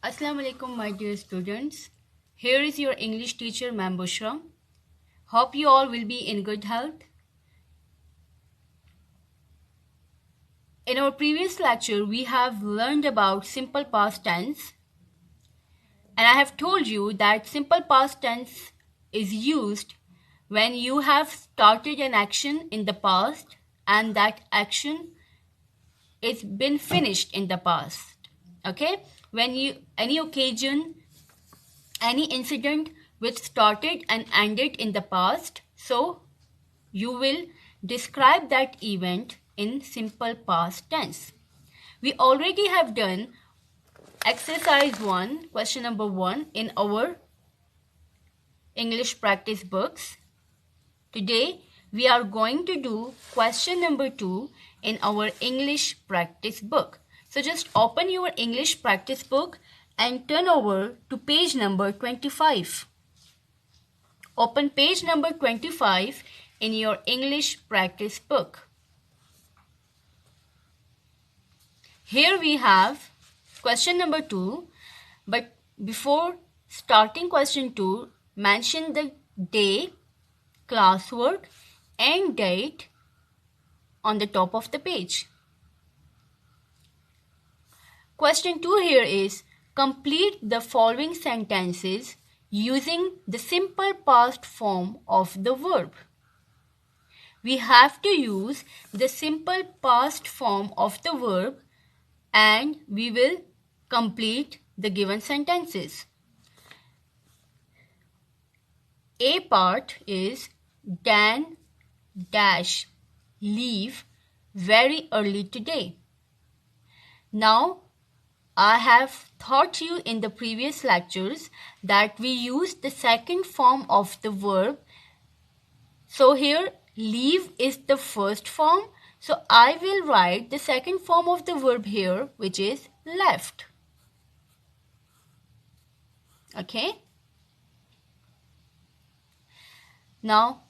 Assalamu alaikum, my dear students. Here is your English teacher, Ma'am Bushra. Hope you all will be in good health. In our previous lecture, we have learned about simple past tense, and I have told you that simple past tense is used when you have started an action in the past and that action is been finished in the past. Okay? When you any occasion, any incident which started and ended in the past, so you will describe that event in simple past tense. We already have done exercise 1, question number 1 in our English practice books. Today we are going to do question number 2 in our English practice book. So just open your English practice book and turn over to page number 25. Open page number 25 in your English practice book. Here we have question number 2, but before starting question 2, mention the day, classwork and date on the top of the page. Question 2 here is complete the following sentences using the simple past form of the verb. We have to use the simple past form of the verb and we will complete the given sentences. A part is Dan dash leave very early today. Now I have taught you in the previous lectures that we use the second form of the verb. So here leave is the first form. So I will write the second form of the verb here, which is left. Okay. Now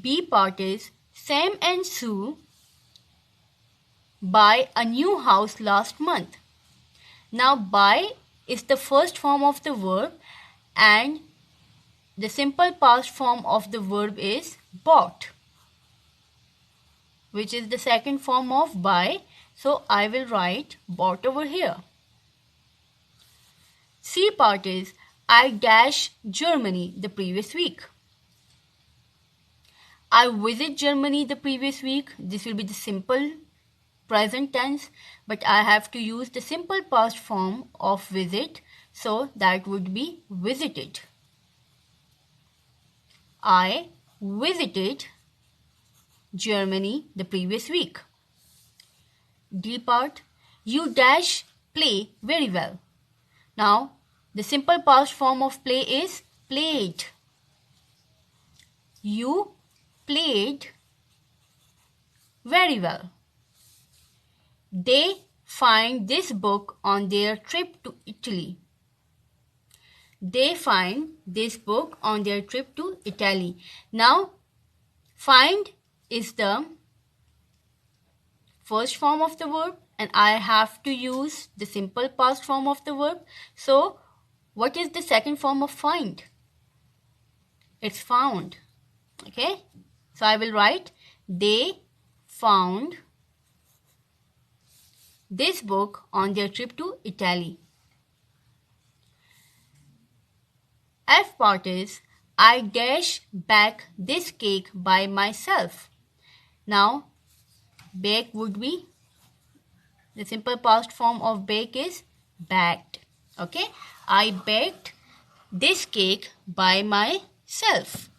B part is Sam and Sue buy a new house last month. Now buy is the first form of the verb and the simple past form of the verb is bought, which is the second form of buy. So I will write bought over here. C part is I dash Germany the previous week. I visit Germany the previous week. This will be the simple present tense, but I have to use the simple past form of visit, so that would be visited. I visited Germany the previous week. D part, you dash play very well. Now the simple past form of play is played. You played very well. They find this book on their trip to Italy. They find this book on their trip to Italy. Now, find is the first form of the verb and I have to use the simple past form of the verb. So, what is the second form of find? It's found. Okay? So, I will write they found this book on their trip to Italy. F part is I dash bake this cake by myself. Now bake would be the simple past form of bake is baked. Okay, I baked this cake by myself.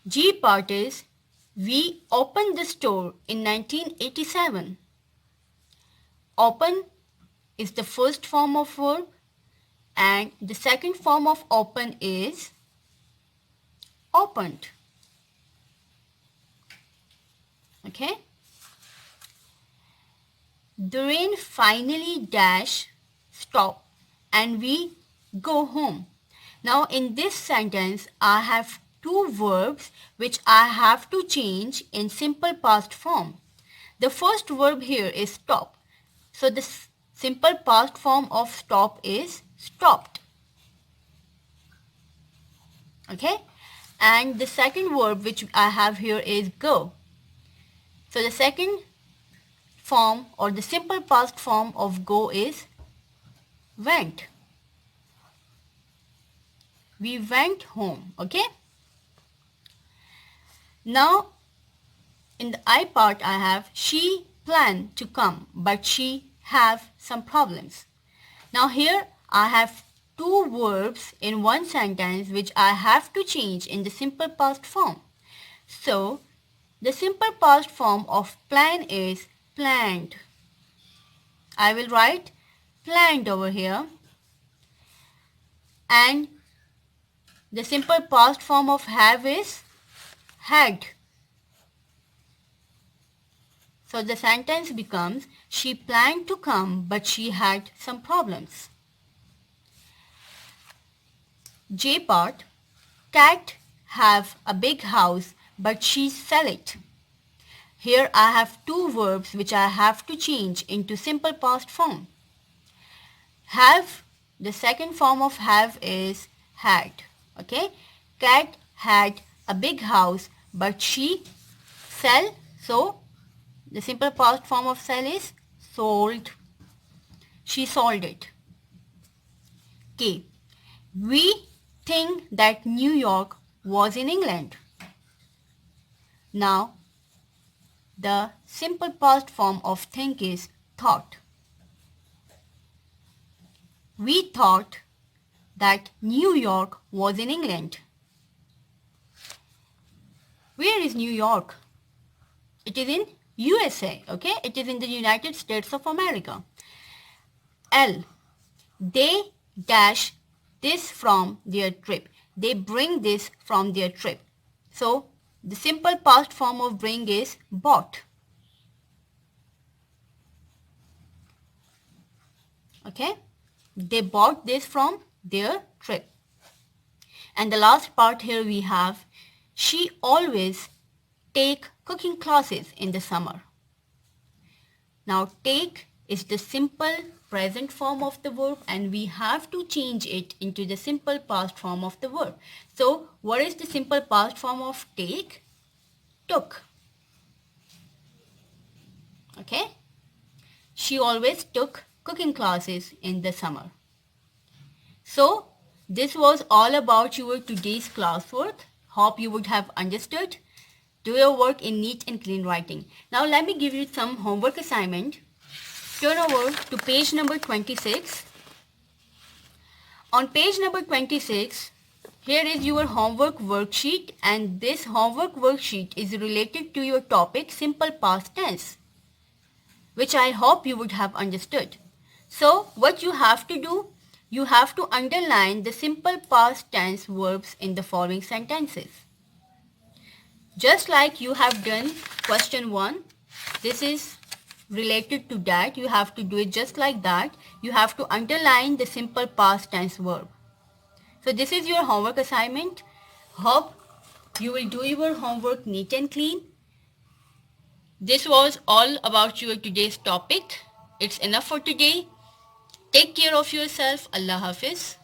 G part is we opened the store in 1987. Open is the first form of verb and the second form of open is opened. Okay. The rain finally dash stop and we go home. Now in this sentence I have two verbs which I have to change in simple past form. The first verb here is stop. So the simple past form of stop is stopped. Okay, and the second verb which I have here is go. So the second form or the simple past form of go is went. We went home. Okay, now in the I part I have she planned to come but she have some problems. Now here I have two verbs in one sentence which I have to change in the simple past form. So the simple past form of plan is planned. I will write planned over here, and the simple past form of have is had. So the sentence becomes she planned to come but she had some problems. J part, Cat have a big house but she sell it. Here I have two verbs which I have to change into simple past form. Have, the second form of have is had. Okay, Cat had a big house but she sell, so the simple past form of sell is sold. She sold it. K, we think that New York was in England. Now the simple past form of think is thought. We thought that New York was in England. Where is New York? It is in USA, okay? It is in the United States of America. L, they dash this from their trip. They bring this from their trip. So the simple past form of bring is bought. Okay, they bought this from their trip. And the last part here we have, she always take cooking classes in the summer. Now take is the simple present form of the verb and we have to change it into the simple past form of the verb. So what is the simple past form of take? Took. Okay, she always took cooking classes in the summer. So this was all about your today's classwork. Hope you would have understood. Do your work in neat and clean writing. Now let me give you some homework assignment. Turn over to page number 26. On page number 26, here is your homework worksheet, and this homework worksheet is related to your topic simple past tense, which I hope you would have understood. So what you have to do, you have to underline the simple past tense verbs in the following sentences. Just like you have done question 1, this is related to that. You have to do it just like that. You have to underline the simple past tense verb. So this is your homework assignment. Hope you will do your homework neat and clean. This was all about your today's topic. It's enough for today. Take care of yourself. Allah Hafiz.